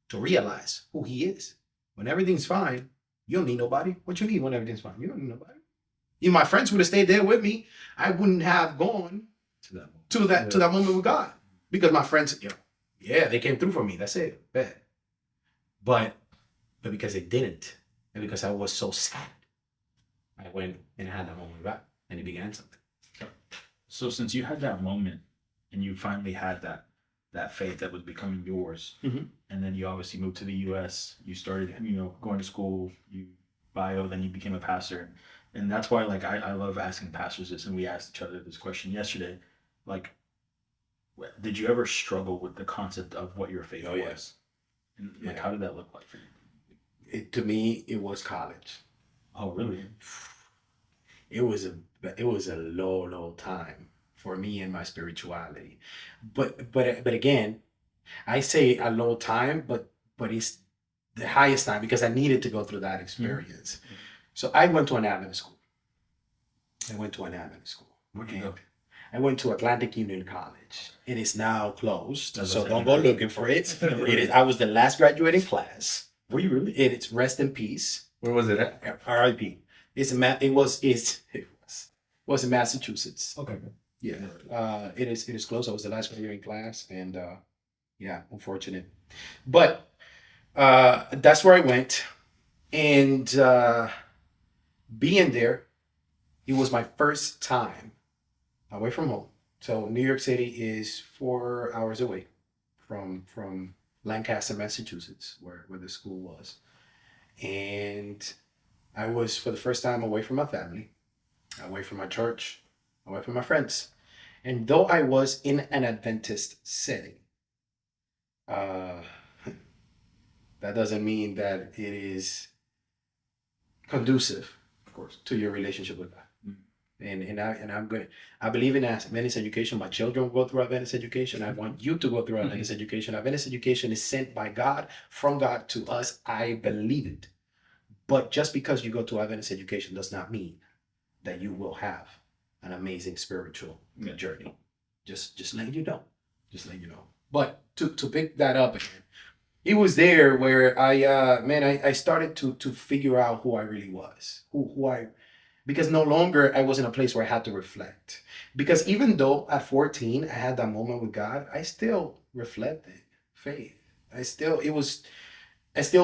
to realize who He is. When everything's fine, you don't need nobody. What you need when everything's fine? You don't need nobody. If my friends would have stayed there with me, I wouldn't have gone to that moment with God, because my friends, yeah, they came through for me. That's it. Bet. But because they didn't, and because I was so sad, I went and had that moment with God, and it began something.
So since you had that moment, and you finally had that faith that was becoming yours,
Mhm.
and then you obviously moved to the U.S., you started, going to school, then you became a pastor. And that's why, like, I love asking pastors this, and we asked each other this question yesterday. Like, did you ever struggle with the concept of what your faith was? And, like, how did that look like for you?
To me, it was college.
Oh, really?
It was a low time for me and my spirituality. But again, I say a low time, but it's the highest time, because I needed to go through that experience. Mm-hmm. So I went to an Adventist school.
Where'd you go?
I went to Atlantic Union College. It is now closed, so don't go looking for it. I was the last graduating class.
Were you really?
It's rest in peace.
Where was it at?
R.I.P. It was in Massachusetts.
Okay.
Yeah. It is closed. I was the last graduating class, and unfortunate. But that's where I went, and being there, it was my first time away from home, So New York City is 4 hours away from Lancaster, Massachusetts, where the school was. And I was, for the first time, away from my family, away from my church, away from my friends. And though I was in an Adventist setting, uh, that doesn't mean that it is conducive, of course, to your relationship with God. I believe in Adventist education. My children will go through Adventist education. I want you to go through Adventist education. Adventist education is sent by God, from God to us. I believe it. But just because you go to Adventist education does not mean that you will have an amazing spiritual journey. Just letting you know. Just letting you know. But to pick that up again, it was there where I started to figure out who I really was. Because no longer I was in a place where I had to reflect. Because even though at 14 I had that moment with God, I still reflected faith. I still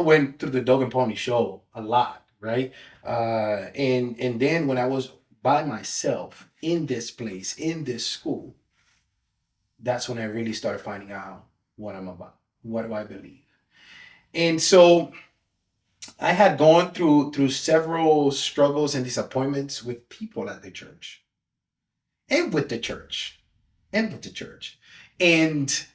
went through the Dog and Pony show a lot, right? And then when I was by myself in this place, in this school, that's when I really started finding out what I'm about. What do I believe? And so I had gone through several struggles and disappointments with people at the church and with the church. And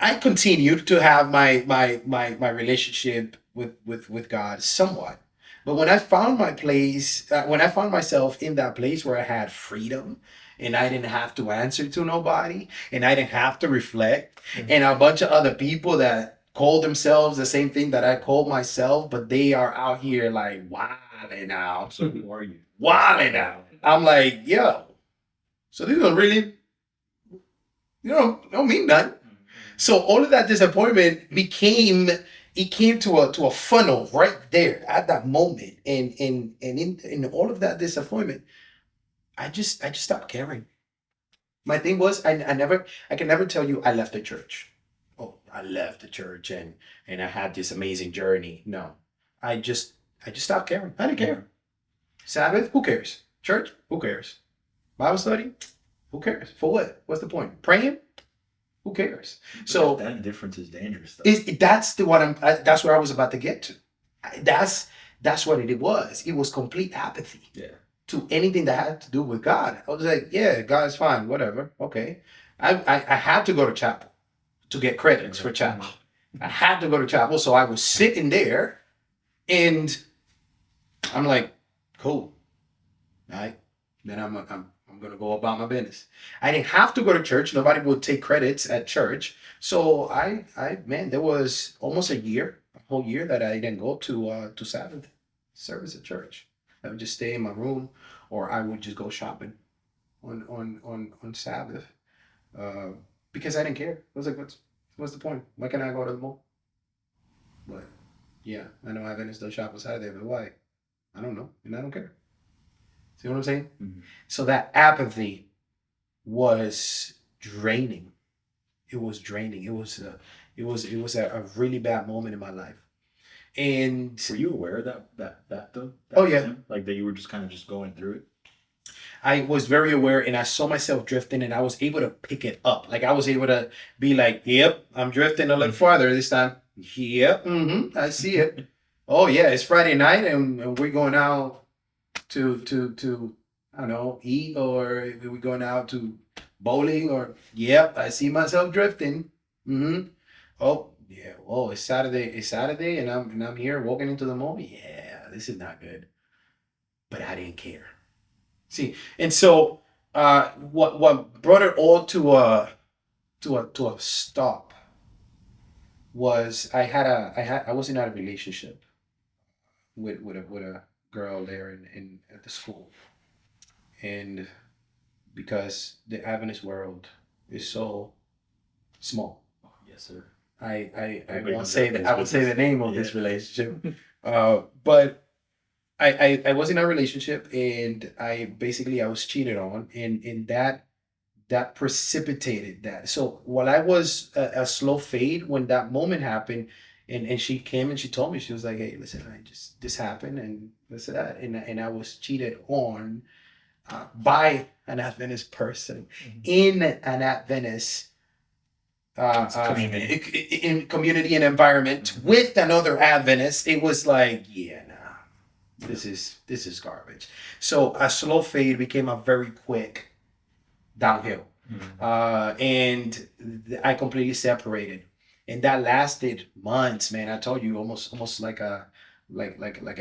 I continued to have my relationship with God somewhat. But when I found myself in that place where I had freedom and I didn't have to answer to nobody and I didn't have to reflect, and a bunch of other people that call themselves the same thing that I call myself, but they are out here like wilding out.
So who are you?
Wilding out. I'm like, yo, so these are really, don't mean nothing. So all of that disappointment came to a funnel right there at that moment. And in all of that disappointment, I just stopped caring. My thing was I can never tell you I left the church. Oh, I left the church and I had this amazing journey. No. I just stopped caring. I didn't care. Sabbath, who cares? Church, who cares? Bible study, who cares? For what? What's the point? Praying? Who cares? So
that difference is dangerous, though.
That's where I was about to get to. That's what it was. It was complete apathy.
Yeah.
To anything that had to do with God. I was like, yeah, God's fine, whatever. Okay. I had to go to chapel to get credits for chapel. I had to go to chapel, so I was sitting there, and I'm like, cool. All right. Then I'm gonna go about my business. I didn't have to go to church. Nobody would take credits at church. So there was almost a whole year that I didn't go to Sabbath service at church. I would just stay in my room, or I would just go shopping on Sabbath, because I didn't care. I was like, what's the point? Why can't I go to the mall? But yeah, I know Adventists still shop on Saturday, but why? I don't know, and I don't care. See what I'm saying? Mm-hmm. So that apathy was draining. It was draining. It was a really bad moment in my life. And
were you aware of that though?
Yeah.
Like that you were just kind of just going through it?
I was very aware, and I saw myself drifting, and I was able to pick it up. Like I was able to be like, yep, I'm drifting a little farther this time. Yep, I see it. Oh yeah, it's Friday night, and we're going out to I don't know, eat, or we're going out to bowling, or yep, I see myself drifting. Oh yeah, whoa, it's Saturday, and I'm here walking into the mall. Yeah, this is not good. But I didn't care. See, and so what brought it all to a stop was I was in a relationship with a girl there in at the school, and because the Adventist world is so small.
Oh, yes, sir.
I won't say that. I would say the name of this relationship, but I was in a relationship, and I was cheated on, and that precipitated that. So while I was a slow fade when that moment happened, and she came and she told me, she was like, hey, listen, this happened, and this that, and I was cheated on by an Adventist person in an Adventist in community and environment with another Adventist, it was like, yeah, nah, this is garbage. So a slow fade became a very quick downhill. And I completely separated, and that lasted months, man. I told you, almost like a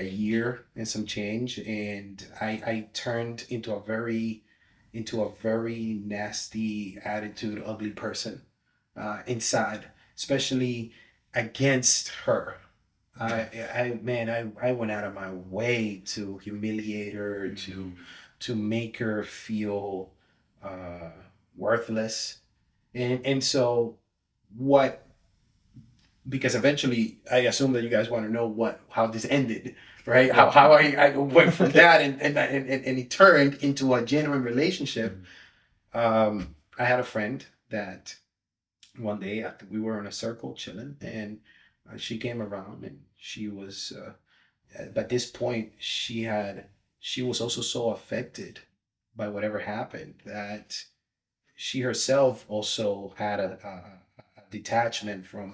year and some change, and I turned into a very nasty attitude, ugly person inside, especially against her. I went out of my way to humiliate her, to make her feel worthless, and so what? Because eventually, I assume that you guys want to know how this ended, right? How I went from that and it turned into a genuine relationship. I had a friend that one day after we were in a circle chilling, and she came around, and she was at this point she was also so affected by whatever happened that she herself also had a detachment from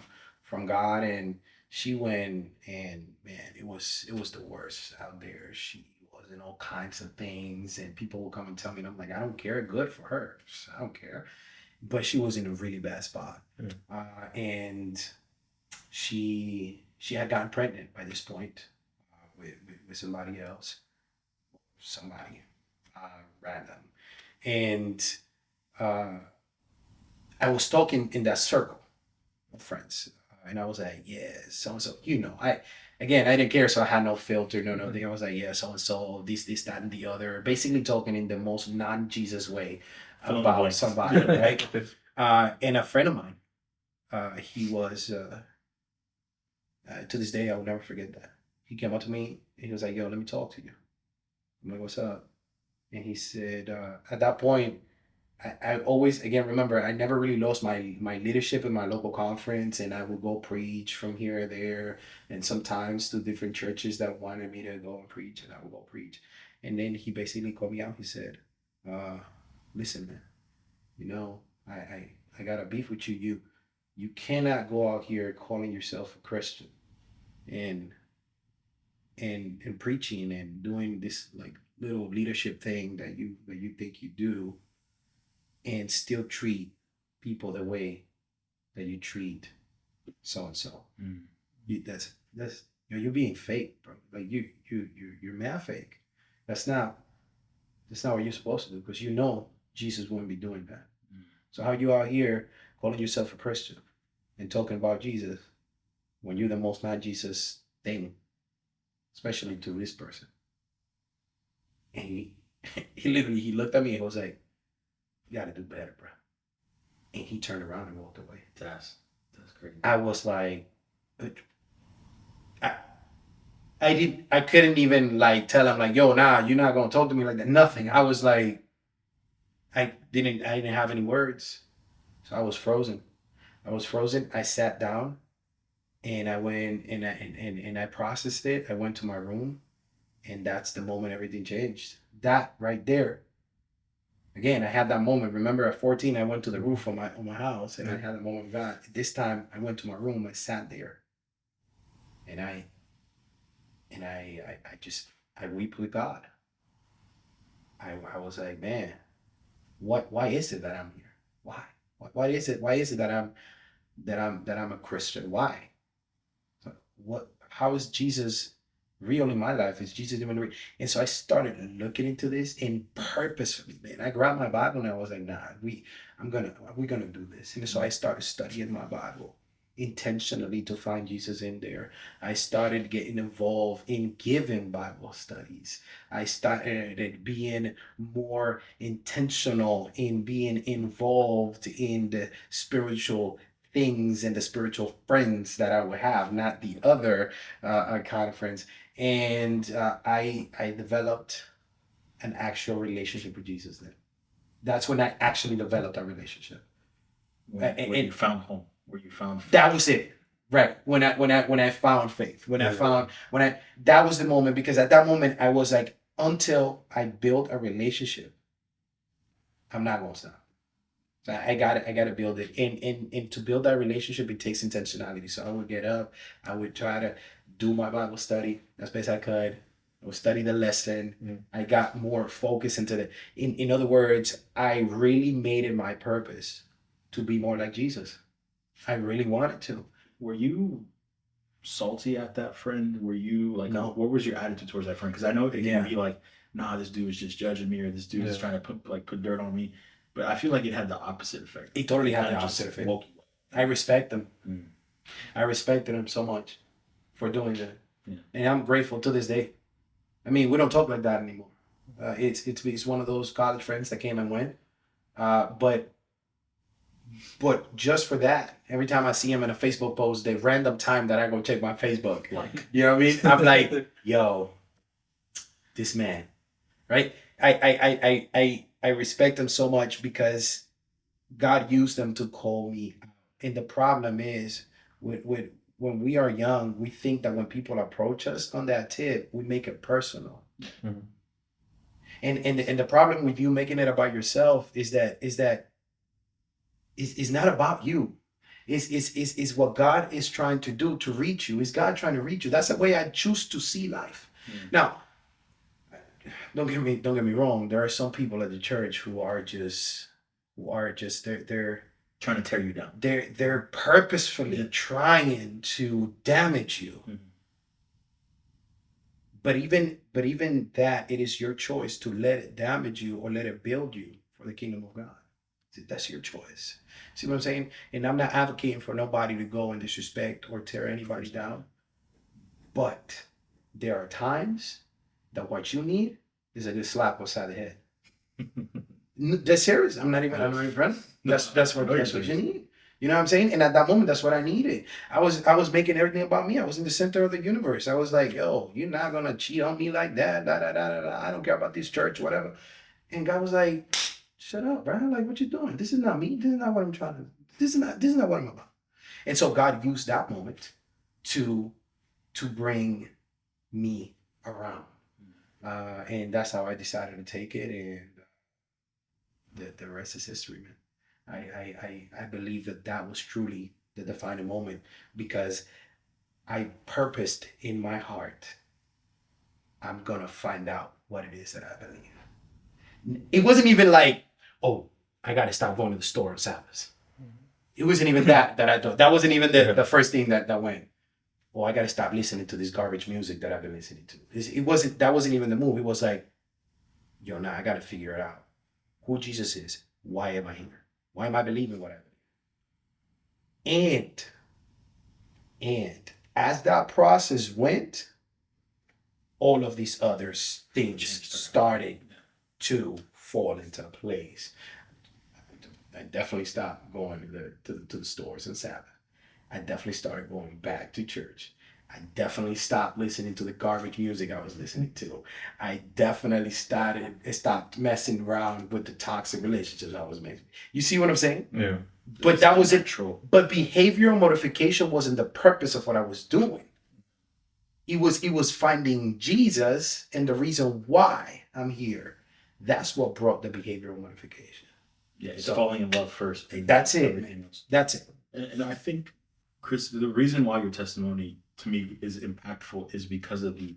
God, and she went, and man, it was the worst out there. She was in all kinds of things, and people will come and tell me, and I'm like, I don't care. Good for her. I don't care. But she was in a really bad spot, and she had gotten pregnant by this point with somebody else, somebody random, and I was talking in that circle of friends, and I was like, yeah, so and so, I didn't care, so I had no filter, no nothing. I was like, yeah, so and so, this, that, and the other, basically talking in the most non-Jesus way about somebody, right? And a friend of mine, he was to this day I will never forget that. He came up to me and he was like, yo, let me talk to you. I'm like, what's up? And he said, at that point, I always, again, remember, I never really lost my leadership in my local conference, and I would go preach from here or there, and sometimes to different churches that wanted me to go and preach, and I would go preach. And then he basically called me out. He said, listen, man, I got a beef with you. You cannot go out here calling yourself a Christian and preaching and doing this like little leadership thing that you think you do, and still treat people the way that you treat so and so. That's you're being fake, bro. Like you're mad fake. That's not what you're supposed to do, because Jesus wouldn't be doing that. So how you out here calling yourself a Christian and talking about Jesus when you're the most not Jesus thing, especially to this person? And he looked at me and was like, you gotta do better, bro. And he turned around and walked away.
That's crazy.
I was like, I couldn't even like tell him like, yo, nah, you're not gonna talk to me like that. Nothing. I was like, I didn't have any words. So I was frozen. I sat down and I went and I processed it. I went to my room, and that's the moment everything changed. That right there. Again, I had that moment. Remember, at 14, I went to the roof on my house, and I had that moment with God. This time, I went to my room. I sat there, and I weep with God. I was like, man, why is it that I'm here? Why? Why is it that I'm a Christian? Why? How is Jesus real in my life? Is Jesus even real? And so I started looking into this, and purposefully, man, I grabbed my Bible and I was like, nah, we're gonna do this. And so I started studying my Bible intentionally to find Jesus in there. I started getting involved in giving Bible studies. I started being more intentional in being involved in the spiritual things and the spiritual friends that I would have, not the other kind of friends. And I developed an actual relationship with Jesus then. That's when I actually developed a relationship.
Where you found home. Where you found faith.
That was it. Right. When I found faith. That was the moment, because at that moment I was like until I build a relationship, I'm not gonna stop. So I gotta build it. And to build that relationship, it takes intentionality. So I would get up, I would try to do my Bible study as best I could. I would study the lesson. I got more focus into the in other words, I really made it my purpose to be more like Jesus. I really wanted to.
Were you salty at that friend? Were you like,
No.
what was your attitude towards that friend? Because I know it can be like, nah, this dude is just judging me, or this dude is trying to put dirt on me. But I feel like it had the opposite effect.
It totally had the opposite effect. I respect them. I respected them so much for doing that. Yeah. And I'm grateful to this day. I mean, we don't talk like that anymore. It's one of those college friends that came and went. But just for that, every time I see him in a Facebook post, the random time that I go check my Facebook, like, you know what I mean? I'm like, yo, this man, right? I respect him so much because God used them to call me. And the problem is with when we are young, we think that when people approach us on that tip, we make it personal. And the problem with you making it about yourself is that it's not about you. It's what God is trying to do to reach you. Is God trying to reach you? That's the way I choose to see life. Now, don't get me wrong. There are some people at the church who are just they're
trying to tear you down.
They're purposefully trying to damage you. But even that, it is your choice to let it damage you or let it build you for the kingdom of God. That's your choice. See what I'm saying? And I'm not advocating for nobody to go and disrespect or tear anybody down. But there are times that what you need is a good slap upside the head. That's serious. I'm not even friend. That's what you need. You know what I'm saying? And at that moment, that's what I needed. I was making everything about me. I was in the center of the universe. I was like, yo, you're not gonna cheat on me like that. I don't care about this church, whatever. And God was like, shut up, bro. Like, what you doing? This is not me. This is not what I'm trying to. This is not what I'm about. And so God used that moment to bring me around. And that's how I decided to take it. And the rest is history, man. I believe that was truly the defining moment because I purposed in my heart, I'm gonna find out what it is that I believe. It wasn't even like, oh, I gotta stop going to the store on Sabbath. It wasn't even that I thought. That wasn't even the first thing that went. Oh, I gotta stop listening to this garbage music that I've been listening to. That wasn't even the move. It was like, yo, now I gotta figure it out. Who Jesus is. Why am I here? Why am I believing what I believe? And as that process went, all of these other things started to fall into place. I definitely stopped going to the stores on Sabbath. I definitely started going back to church. I definitely stopped listening to the garbage music I was listening to. I definitely stopped messing around with the toxic relationships I was making. You see what I'm saying?
Yeah.
But that was it. But behavioral modification wasn't the purpose of what I was doing. It was finding Jesus and the reason why I'm here. That's what brought the behavioral modification.
Yeah, it's falling in love first.
That's it, man. That's it.
And I think, Chris, the reason why your testimony to me is impactful is because of the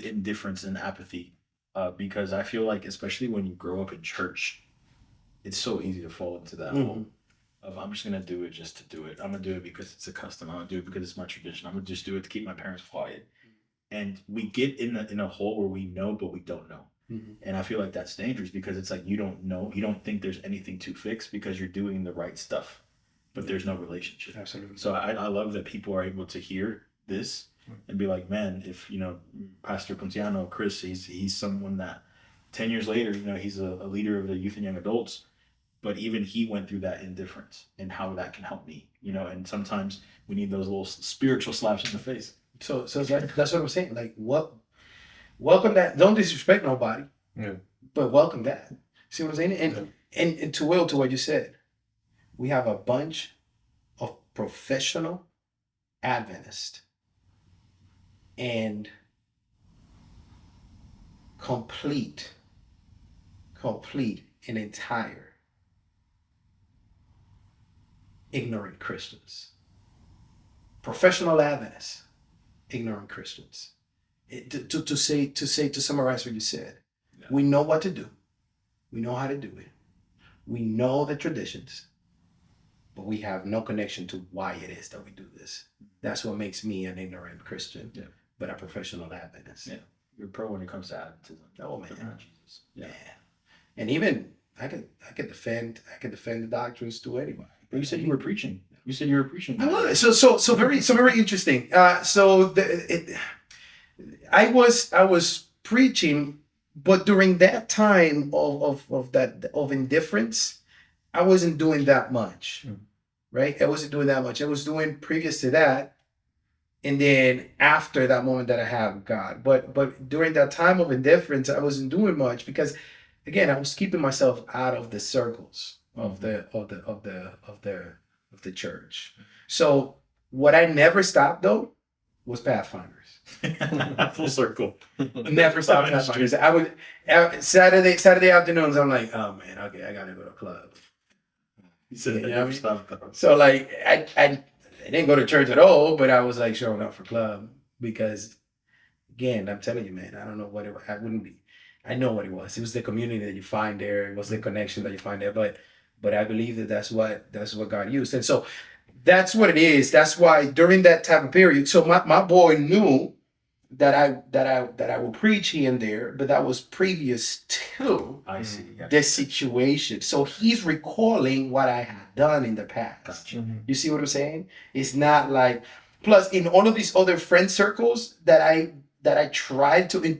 indifference and apathy. Because I feel like, especially when you grow up in church, it's so easy to fall into that hole of I'm just gonna do it just to do it. I'm gonna do it because it's a custom. I'm gonna do it because it's my tradition. I'm gonna just do it to keep my parents quiet. And we get in a hole where we know but we don't know. And I feel like that's dangerous because it's like you don't know, you don't think there's anything to fix because you're doing the right stuff, but there's no relationship.
Absolutely.
So I love that people are able to hear this and be like, man, if Pastor Ponciano, Chris, he's someone that 10 years later, he's a leader of the youth and young adults, but even he went through that indifference and how that can help me, and sometimes we need those little spiritual slaps in the face.
So that's what I'm saying. Like, welcome that. Don't disrespect nobody.
Yeah.
But welcome that. See what I'm saying? And to what you said, we have a bunch of professional Adventists and complete and entire ignorant Christians. Professional Adventists, ignorant Christians. To summarize what you said, we know what to do. We know how to do it. We know the traditions, but we have no connection to why it is that we do this. That's what makes me an ignorant Christian, but a professional Adventist.
Yeah, you're pro when it comes to Adventism.
Oh man,
Jesus. Yeah,
and even I could defend the doctrines to anybody.
But you said you were preaching. You said you were preaching.
I was so very interesting. I was preaching, but during that time of indifference, I wasn't doing that much, right? I wasn't doing that much. I was doing previous to that, and then after that moment that I have with God. But during that time of indifference, I wasn't doing much because, again, I was keeping myself out of the circles of the church. So what I never stopped though was Pathfinders.
Full circle.
Never stopped Pathfinders. I would Saturday afternoons. I'm like, oh man, okay, I gotta go to a club.
You said that never stopped though.
So like, I didn't go to church at all, but I was like showing up for club because, again, I'm telling you, man, I don't know what I wouldn't be. I know what it was. It was the community that you find there. It was the connection that you find there. But I believe that's what God used. And so that's what it is. That's why during that type of period, so my boy knew that I would preach here and there, but that was previous to the situation. So he's recalling what I had done in the past.
Gotcha.
You see what I'm saying? It's not like, plus in all of these other friend circles that I tried to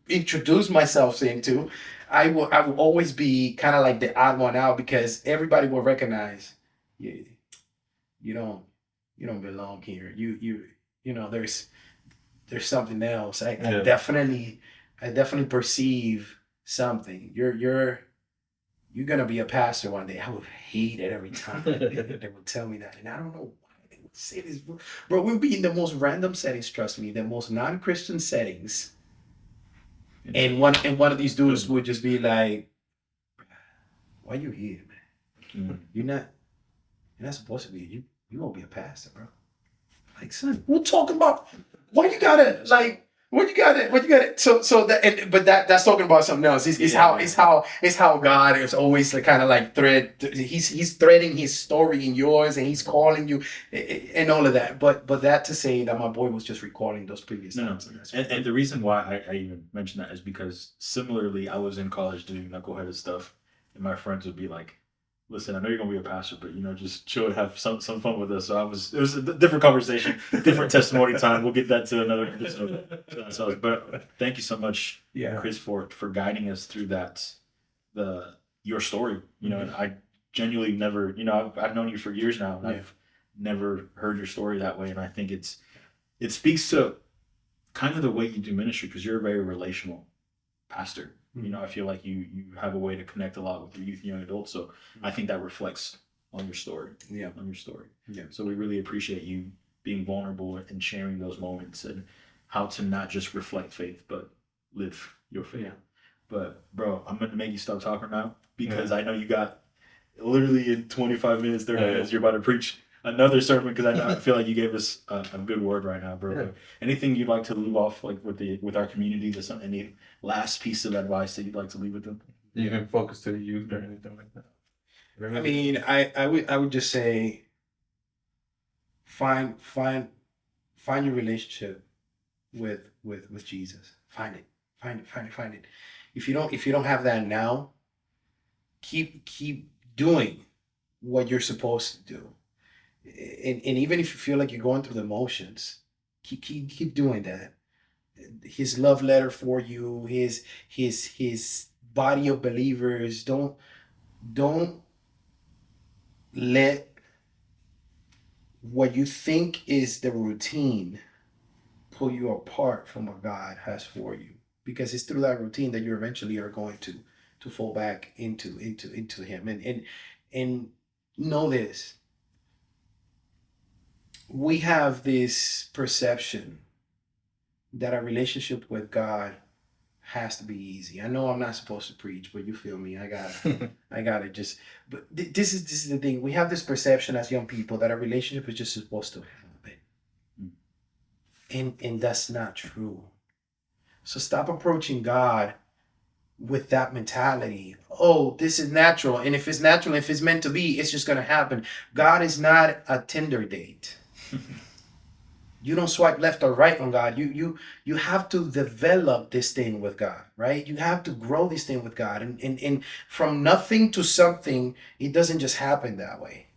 introduce myself into, I will always be kind of like the odd one out because everybody will recognize you don't belong here. You know there's something else. I definitely perceive something. You're gonna be a pastor one day. I would hate it every time they would tell me that, and I don't know why they would say this, bro. We'll be in the most random settings. Trust me, the most non-Christian settings. And one of these dudes would just be like, "Why you here, man? You're not supposed to be. You won't be a pastor, bro." Like, son, we're talking about what you got it. So that's talking about something else. It's how God is always like, kind of like he's threading his story in yours, and he's calling you and all of that. But that to say that my boy was just recalling those previous times.
And the reason why I even mentioned that is because similarly, I was in college doing knuckleheaded stuff, and my friends would be like, "Listen, I know you're gonna be a pastor, but just chill and have some fun with us." So it was a different conversation, different testimony time. We'll get that to another episode. So, but thank you so much, Chris, for guiding us through your story. And I genuinely never, I've known you for years now, and I've never heard your story that way. And I think it speaks to kind of the way you do ministry, because you're a very relational pastor. I feel like you have a way to connect a lot with your youth and young adults. So I think that reflects on your story. Yeah. On your story. Yeah. So we really appreciate you being vulnerable and sharing those moments and how to not just reflect faith, but live your faith. Yeah. But bro, I'm going to make you stop talking now because I know you got literally in 25 minutes, 30 minutes, you're about to preach another sermon, because I feel like you gave us a good word right now, bro. Yeah. Anything you'd like to leave off like with our community? Just any last piece of advice that you'd like to leave with them?
You can focus to the youth or anything like that.
I mean, I would just say find your relationship with Jesus. Find it. If you don't have that now, keep doing what you're supposed to do. And even if you feel like you're going through the motions, keep doing that. His love letter for you, his body of believers. Don't let what you think is the routine pull you apart from what God has for you, because it's through that routine that you eventually are going to fall back into him. And know this. We have this perception that our relationship with God has to be easy. I know I'm not supposed to preach, but you feel me. I got it. Just, but this is the thing. We have this perception as young people that a relationship is just supposed to happen, and that's not true. So stop approaching God with that mentality. Oh, this is natural, and if it's natural, if it's meant to be, it's just gonna happen. God is not a Tinder date. You don't swipe left or right on God. You have to develop this thing with God, right? You have to grow this thing with God. And from nothing to something, it doesn't just happen that way.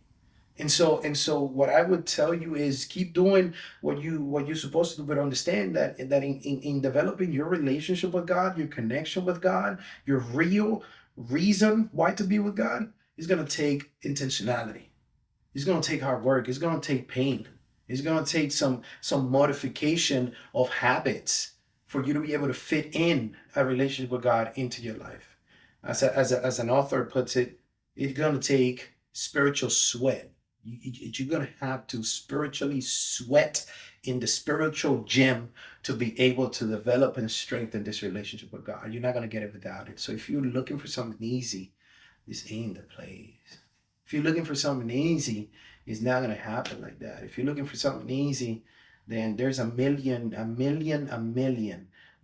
And so what I would tell you is keep doing what you're supposed to do, but understand that in developing your relationship with God, your connection with God, your real reason why to be with God is gonna take intentionality. It's gonna take hard work. It's gonna take pain. It's gonna take some modification of habits for you to be able to fit in a relationship with God into your life. As an author puts it, it's gonna take spiritual sweat. You're gonna have to spiritually sweat in the spiritual gym to be able to develop and strengthen this relationship with God. You're not gonna get it without it. So if you're looking for something easy, this ain't the place. If you're looking for something easy, it's not gonna happen like that. If you're looking for something easy, then there's a million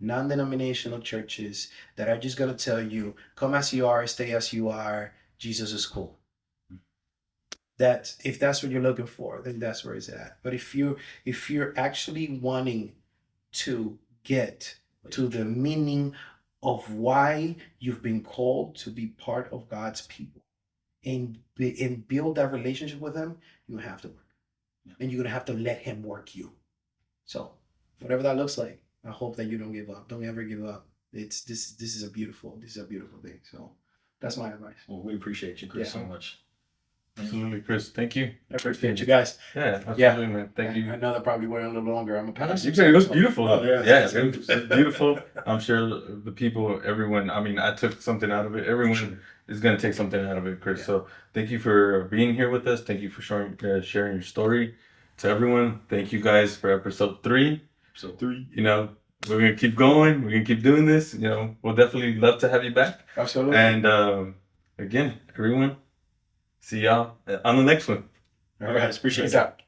non-denominational churches that are just gonna tell you, come as you are, stay as you are, Jesus is cool. That if that's what you're looking for, then that's where it's at. But if you're actually wanting to get to the meaning of why you've been called to be part of God's people and build that relationship with him, you have to work. And you're gonna have to let him work you. So whatever that looks like, I hope that you don't give up. Don't ever give up. This is a beautiful thing. So that's my advice.
Well, we appreciate you, Chris, so much.
Absolutely, Chris. Thank you.
I appreciate you guys.
Yeah, absolutely, man. Thank you.
I know that probably went a little longer. I'm a pass.
It was beautiful.
Oh, yeah.
It was beautiful. I'm sure the people, everyone, I mean, I took something out of it. Everyone is going to take something out of it, Chris. Yeah. So thank you for being here with us. Thank you for sharing your story to everyone. Thank you guys for episode 3.
Episode 3.
You know, we're going to keep going. We're going to keep doing this. You know, we'll definitely love to have you back.
Absolutely.
And again, everyone, see y'all on the next one.
All right, appreciate it.
Out.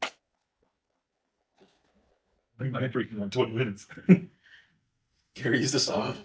I think I'm freaking on 20 minutes.
Carry is the song.